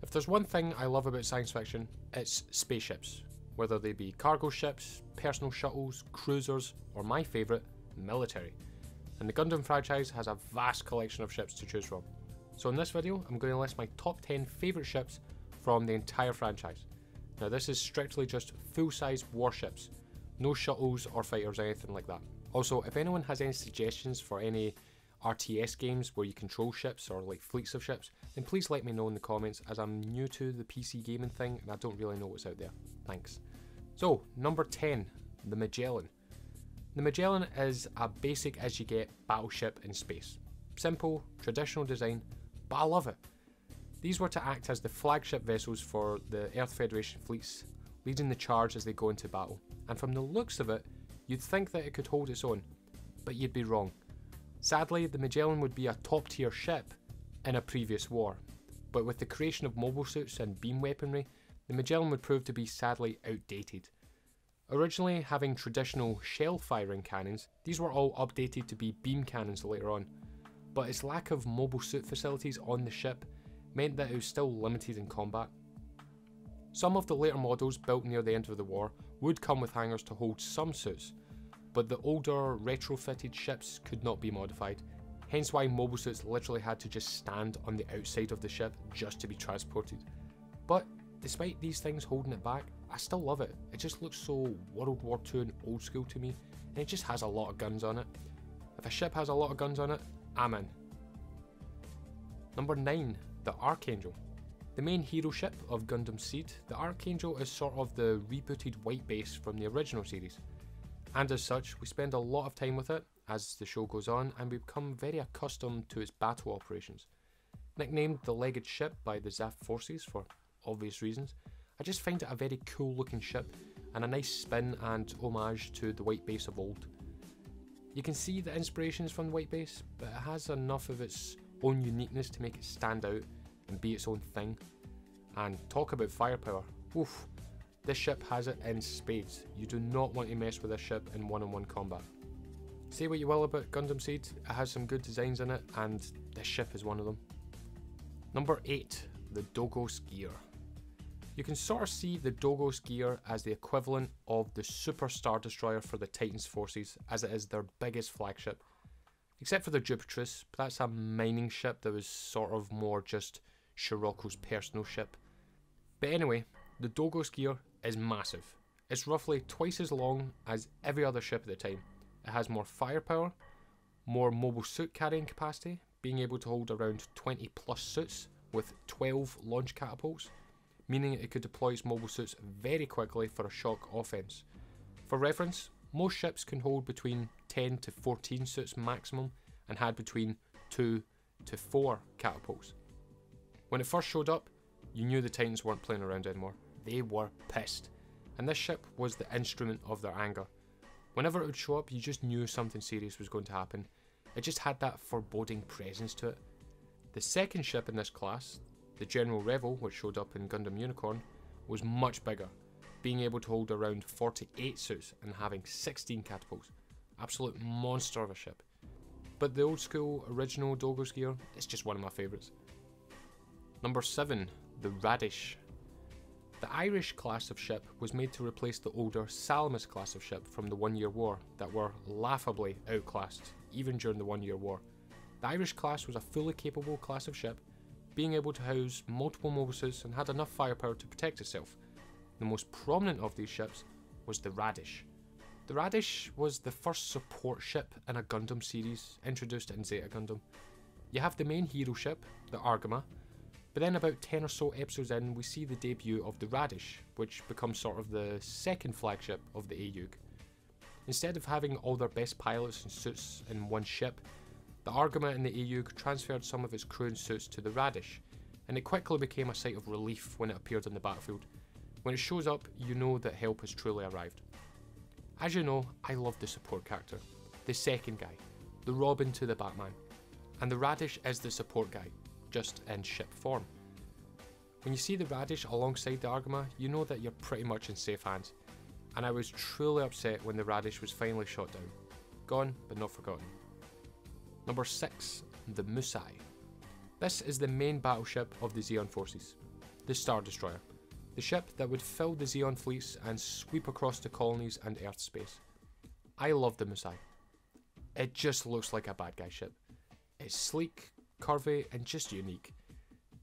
If there's one thing I love about science fiction, it's spaceships. Whether they be cargo ships, personal shuttles, cruisers, or my favourite, military. And the Gundam franchise has a vast collection of ships to choose from. So in this video, I'm going to list my top 10 favourite ships from the entire franchise. Now this is strictly just full-size warships, no shuttles or fighters or anything like that. Also, if anyone has any suggestions for any RTS games where you control ships or like fleets of ships, then please let me know in the comments, as I'm new to the PC gaming thing and I don't really know what's out there. Thanks. So, number 10, the Magellan. The Magellan is a basic as you get battleship in space. Simple, traditional design, but I love it. These were to act as the flagship vessels for the Earth Federation fleets, leading the charge as they go into battle. And from the looks of it, you'd think that it could hold its own, but you'd be wrong. Sadly, the Magellan would be a top tier ship in a previous war, but with the creation of mobile suits and beam weaponry, the Magellan would prove to be sadly outdated. Originally having traditional shell firing cannons, these were all updated to be beam cannons later on, but its lack of mobile suit facilities on the ship meant that it was still limited in combat. Some of the later models built near the end of the war would come with hangars to hold some suits, but the older retrofitted ships could not be modified, hence why mobile suits literally had to just stand on the outside of the ship just to be transported. But despite these things holding it back, I still love it. It just looks so World War II and old school to me, and it just has a lot of guns on it. If a ship has a lot of guns on it, I'm in. Number 9, the Archangel. The main hero ship of Gundam Seed, the Archangel is sort of the rebooted white base from the original series. And as such, we spend a lot of time with it as the show goes on, and we become very accustomed to its battle operations. Nicknamed the Legged Ship by the Zaf forces for obvious reasons, I just find it a very cool looking ship and a nice spin and homage to the white base of old. You can see the inspirations from the white base, but it has enough of its own uniqueness to make it stand out and be its own thing. And talk about firepower, oof, this ship has it in spades. You do not want to mess with this ship in one-on-one combat. Say what you will about Gundam Seed, it has some good designs in it, and this ship is one of them. Number 8, the Dogos Gear. You can sort of see the Dogos Gear as the equivalent of the Super Star Destroyer for the Titans forces, as it is their biggest flagship. Except for the Jupiterus, but that's a mining ship that was sort of more just Scirocco's personal ship. But anyway, the Dogos Gear is massive. It's roughly twice as long as every other ship at the time. It has more firepower, more mobile suit carrying capacity, being able to hold around 20 plus suits with 12 launch catapults, meaning it could deploy its mobile suits very quickly for a shock offense. For reference, most ships can hold between 10 to 14 suits maximum and had between 2 to 4 catapults. When it first showed up, you knew the Titans weren't playing around anymore. They were pissed, and this ship was the instrument of their anger. Whenever it would show up, you just knew something serious was going to happen. It just had that foreboding presence to it. The second ship in this class, the General Revel, which showed up in Gundam Unicorn, was much bigger, being able to hold around 48 suits and having 16 catapults. Absolute monster of a ship. But the old school original Dogos Gear is just one of my favourites. Number 7, the Radish. The Irish class of ship was made to replace the older Salamis class of ship from the 1 Year War that were laughably outclassed, even during the 1 Year War. The Irish class was a fully capable class of ship, being able to house multiple mobile suits and had enough firepower to protect itself. The most prominent of these ships was the Radish. The Radish was the first support ship in a Gundam series introduced in Zeta Gundam. You have the main hero ship, the Argama, but then about 10 or so episodes in, we see the debut of the Radish, which becomes sort of the second flagship of the AUG. Instead of having all their best pilots and suits in one ship, the Argama and the AUG transferred some of its crew and suits to the Radish, and it quickly became a sight of relief when it appeared on the battlefield. When it shows up, you know that help has truly arrived. As you know, I love the support character, the second guy, the Robin to the Batman, and the Radish is the support guy, just in ship form. When you see the Radish alongside the Argama, you know that you're pretty much in safe hands, and I was truly upset when the Radish was finally shot down. Gone, but not forgotten. Number 6, the Musai. This is the main battleship of the Zeon forces. the Star Destroyer, the ship that would fill the Zeon fleets and sweep across the colonies and Earth space. I love the Musai. It just looks like a bad guy ship. It's sleek, curvy, and just unique.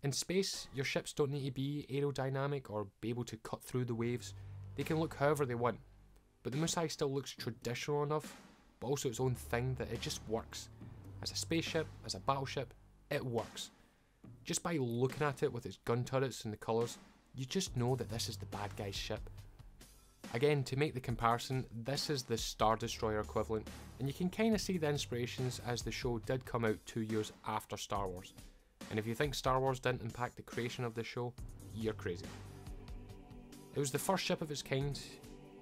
In space, your ships don't need to be aerodynamic or be able to cut through the waves. They can look however they want. But the Musai still looks traditional enough, but also its own thing, that it just works. As a spaceship, as a battleship, it works. Just by looking at it with its gun turrets and the colours, you just know that this is the bad guy's ship. Again, to make the comparison, this is the Star Destroyer equivalent, and you can kind of see the inspirations as the show did come out 2 years after Star Wars. And if you think Star Wars didn't impact the creation of this show, you're crazy. It was the first ship of its kind,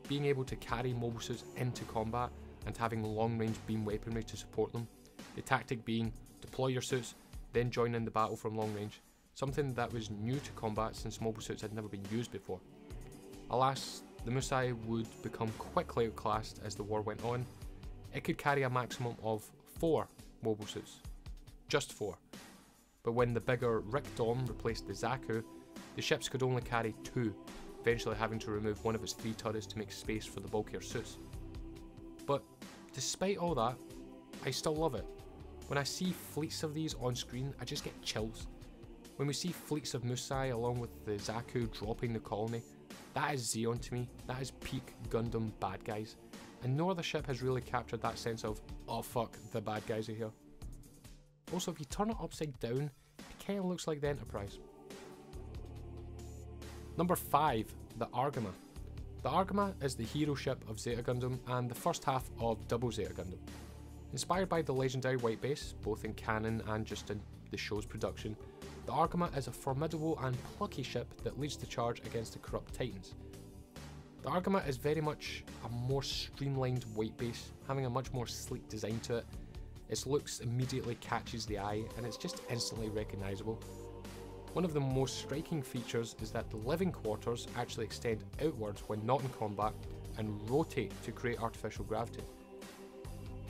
being able to carry mobile suits into combat and having long-range beam weaponry to support them. The tactic being, deploy your suits, then join in the battle from long range, something that was new to combat since mobile suits had never been used before. Alas, the Musai would become quickly outclassed as the war went on. It could carry a maximum of 4 mobile suits. Just 4. But when the bigger Rick Dom replaced the Zaku, the ships could only carry 2, eventually having to remove one of its 3 turrets to make space for the bulkier suits. But despite all that, I still love it. When I see fleets of these on screen, I just get chills. When we see fleets of Musai along with the Zaku dropping the colony, that is Zeon to me. That is peak Gundam bad guys. And no other ship has really captured that sense of, oh fuck, the bad guys are here. Also, if you turn it upside down, it kinda looks like the Enterprise. Number 5, the Argama. The Argama is the hero ship of Zeta Gundam and the first half of Double Zeta Gundam. Inspired by the legendary White Base, both in canon and just in the show's production, the Argama is a formidable and plucky ship that leads the charge against the corrupt Titans. The Argama is very much a more streamlined White Base, having a much more sleek design to it. Its looks immediately catches the eye and it's just instantly recognisable. One of the most striking features is that the living quarters actually extend outwards when not in combat and rotate to create artificial gravity.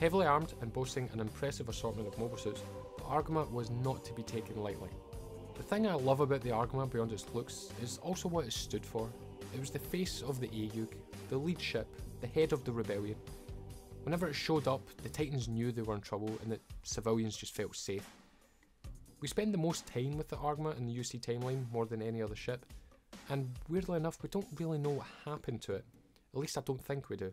Heavily armed and boasting an impressive assortment of mobile suits, the Argama was not to be taken lightly. The thing I love about the Argama beyond its looks is also what it stood for. It was the face of the AUG, the lead ship, the head of the rebellion. Whenever it showed up, the Titans knew they were in trouble and that civilians just felt safe. We spend the most time with the Argama in the UC timeline more than any other ship, and weirdly enough we don't really know what happened to it. At least I don't think we do.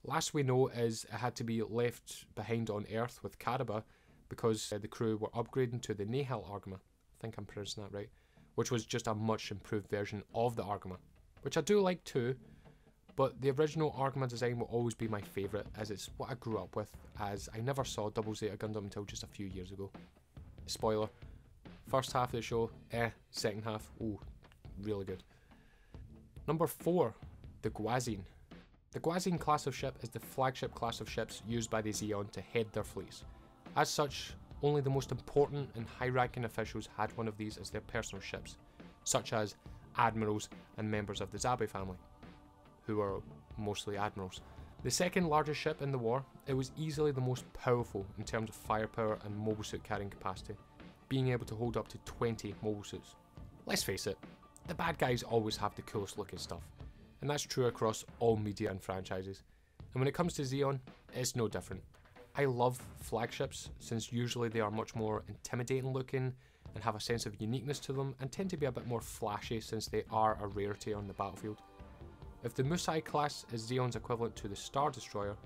Last we know is it had to be left behind on Earth with Karaba because the crew were upgrading to the Nahal Argama, I think I'm pronouncing that right, which was just a much improved version of the Argama, which I do like too, but the original Argama design will always be my favourite as it's what I grew up with, as I never saw Double Zeta Gundam until just a few years ago. Spoiler, first half of the show, second half, ooh, really good. Number 4, the Guazine. The Guazine class of ship is the flagship class of ships used by the Zeon to head their fleets. As such, only the most important and high-ranking officials had one of these as their personal ships, such as admirals and members of the Zabu family, who are mostly admirals. The second largest ship in the war, it was easily the most powerful in terms of firepower and mobile suit carrying capacity, being able to hold up to 20 mobile suits. Let's face it, the bad guys always have the coolest looking stuff, and that's true across all media and franchises. And when it comes to Zeon, it's no different. I love flagships since usually they are much more intimidating looking and have a sense of uniqueness to them and tend to be a bit more flashy since they are a rarity on the battlefield. If the Musai class is Zeon's equivalent to the Star Destroyer,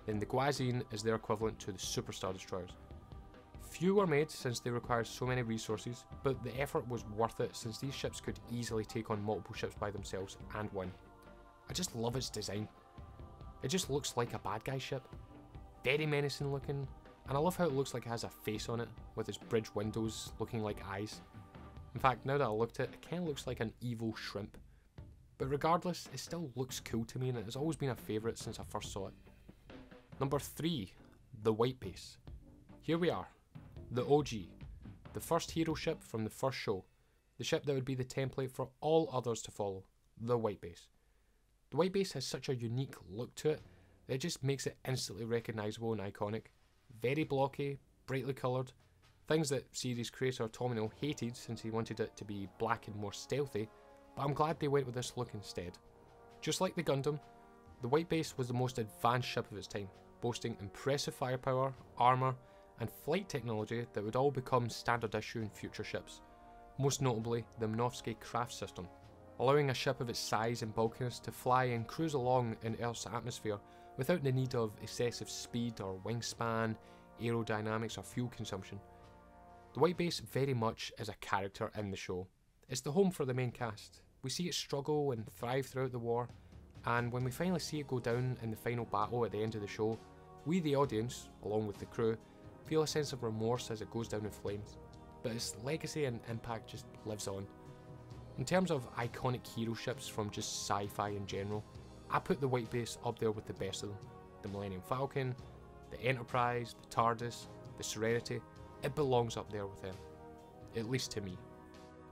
then the Guazine is their equivalent to the Super Star Destroyers. Few were made since they required so many resources, but the effort was worth it since these ships could easily take on multiple ships by themselves and win. I just love its design. It just looks like a bad guy ship. Very menacing looking, and I love how it looks like it has a face on it, with its bridge windows looking like eyes. In fact, now that I looked at it, it kinda looks like an evil shrimp. But regardless, it still looks cool to me and it has always been a favourite since I first saw it. Number 3, the White Base. Here we are, the OG, the first hero ship from the first show, the ship that would be the template for all others to follow, the White Base. The White Base has such a unique look to it that it just makes it instantly recognisable and iconic. Very blocky, brightly coloured, Things that series creator Tomino hated since he wanted it to be black and more stealthy, but I'm glad they went with this look instead. Just like the Gundam, the White Base was the most advanced ship of its time, boasting impressive firepower, armour, and flight technology that would all become standard issue in future ships, most notably the Minovsky Craft System, allowing a ship of its size and bulkiness to fly and cruise along in Earth's atmosphere without the need of excessive speed or wingspan, aerodynamics or fuel consumption. The White Base very much is a character in the show. It's the home for the main cast. We see it struggle and thrive throughout the war, and when we finally see it go down in the final battle at the end of the show, we the audience, along with the crew, feel a sense of remorse as it goes down in flames. But its legacy and impact just lives on. In terms of iconic hero ships from just sci-fi in general, I put the White Base up there with the best of them. The Millennium Falcon, the Enterprise, the TARDIS, the Serenity, it belongs up there with them. At least to me.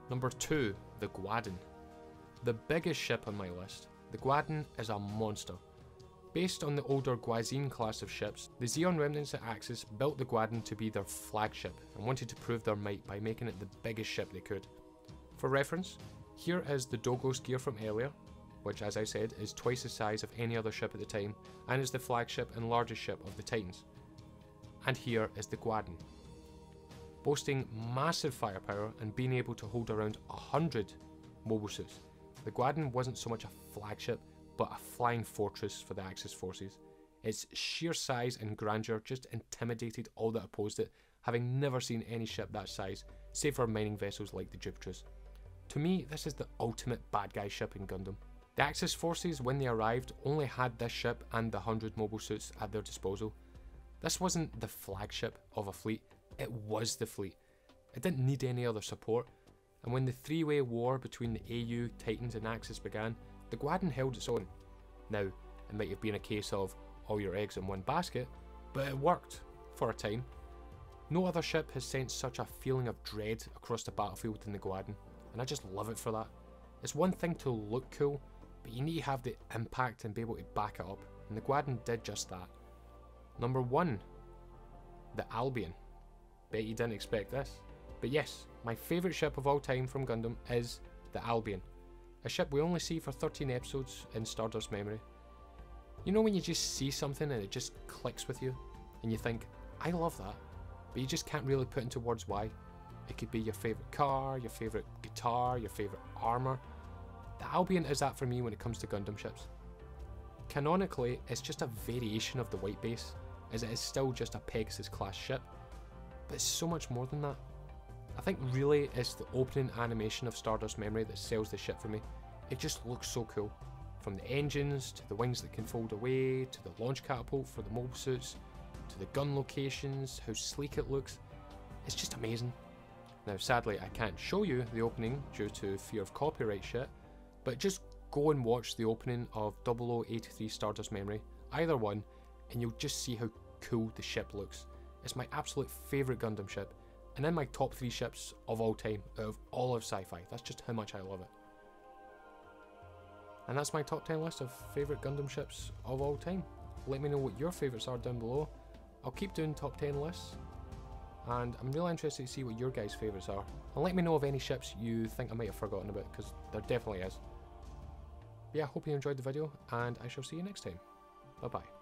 Number 2, the Guadin. The biggest ship on my list, the Guadin is a monster. Based on the older Guazine class of ships, the Zeon remnants at Axis built the Guadin to be their flagship and wanted to prove their might by making it the biggest ship they could. For reference, here is the Dogos gear from earlier, which as I said is twice the size of any other ship at the time and is the flagship and largest ship of the Titans. And here is the Guadin. Boasting massive firepower and being able to hold around 100 mobile suits, the Guadin wasn't so much a flagship but a flying fortress for the Axis forces. Its sheer size and grandeur just intimidated all that opposed it, having never seen any ship that size, save for mining vessels like the Jupiters. To me, this is the ultimate bad guy ship in Gundam. The Axis forces, when they arrived, only had this ship and the 100 mobile suits at their disposal. This wasn't the flagship of a fleet, it was the fleet. It didn't need any other support, and when the three-way war between the AU, Titans and Axis began, the Guadin held its own. Now, it might have been a case of all your eggs in one basket, but it worked, for a time. No other ship has sent such a feeling of dread across the battlefield than the Guadin, and I just love it for that. It's one thing to look cool, but you need to have the impact and be able to back it up, and the Guadin did just that. Number 1, the Albion. Bet you didn't expect this. But yes, my favourite ship of all time from Gundam is the Albion. A ship we only see for 13 episodes in Stardust memory. You know when you just see something and it just clicks with you, and you think, I love that, but you just can't really put into words why. It could be your favourite car, your favourite guitar, your favourite armour. The Albion is that for me when it comes to Gundam ships. Canonically, it's just a variation of the White Base, as it is still just a Pegasus class ship, but it's so much more than that. I think really it's the opening animation of Stardust Memory that sells the ship for me. It just looks so cool. From the engines, to the wings that can fold away, to the launch catapult for the mobile suits, to the gun locations, how sleek it looks. It's just amazing. Now sadly I can't show you the opening due to fear of copyright shit, but just go and watch the opening of 0083 Stardust Memory, either one, and you'll just see how cool the ship looks. It's my absolute favourite Gundam ship, and in my top 3 ships of all time, out of all of sci-fi. That's just how much I love it. And that's my top 10 list of favourite Gundam ships of all time. Let me know what your favourites are down below. I'll keep doing top 10 lists, and I'm really interested to see what your guys' favourites are. And let me know of any ships you think I might have forgotten about, because there definitely is. But yeah, hope you enjoyed the video, and I shall see you next time. Bye bye.